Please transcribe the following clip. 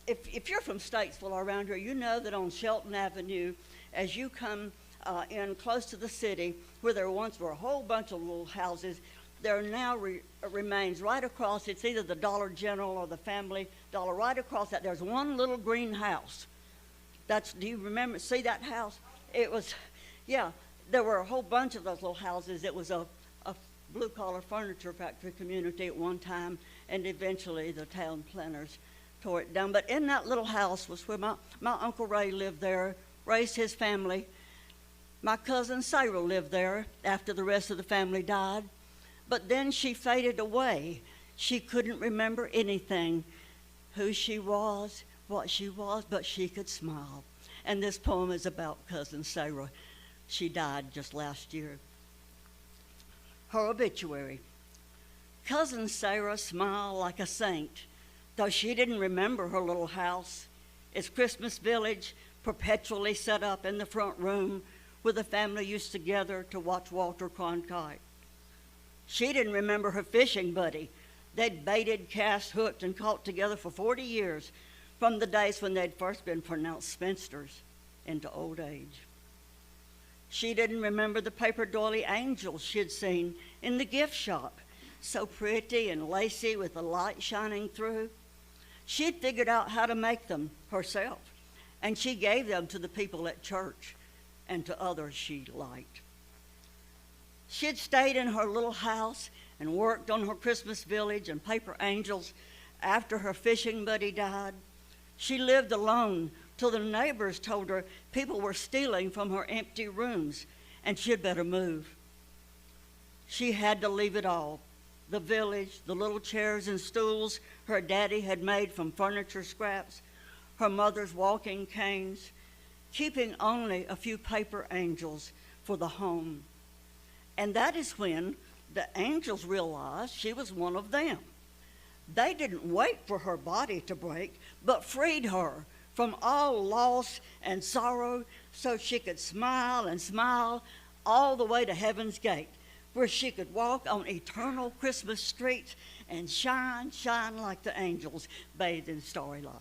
If you're from Statesville or around here, you know that on Shelton Avenue, as you come in close to the city, where there once were a whole bunch of little houses, there now remains right across, it's either the Dollar General or the Family Dollar, right across that, there's one little green house. Do you remember, see that house? It was, yeah, there were a whole bunch of those little houses. It was a blue-collar furniture factory community at one time, and eventually the town planners tore it down. But in that little house was where my Uncle Ray lived there, raised his family. My cousin Sarah lived there after the rest of the family died. But then she faded away. She couldn't remember anything, who she was, what she was, but she could smile. And this poem is about Cousin Sarah. She died just last year. Her obituary. Cousin Sarah smiled like a saint, though she didn't remember her little house, its Christmas village perpetually set up in the front room where the family used to gather to watch Walter Cronkite. She didn't remember her fishing buddy. They'd baited, cast, hooked, and caught together for 40 years, from the days when they'd first been pronounced spinsters into old age. She didn't remember the paper doily angels she'd seen in the gift shop, so pretty and lacy with the light shining through. She'd figured out how to make them herself, and she gave them to the people at church and to others she liked. She'd stayed in her little house and worked on her Christmas village and paper angels after her fishing buddy died. She lived alone till the neighbors told her people were stealing from her empty rooms and she'd better move. She had to leave it all, the village, the little chairs and stools her daddy had made from furniture scraps, her mother's walking canes, keeping only a few paper angels for the home. And that is when the angels realized she was one of them. They didn't wait for her body to break, but freed her from all loss and sorrow so she could smile and smile all the way to heaven's gate, where she could walk on eternal Christmas streets and shine, shine like the angels bathed in starry light.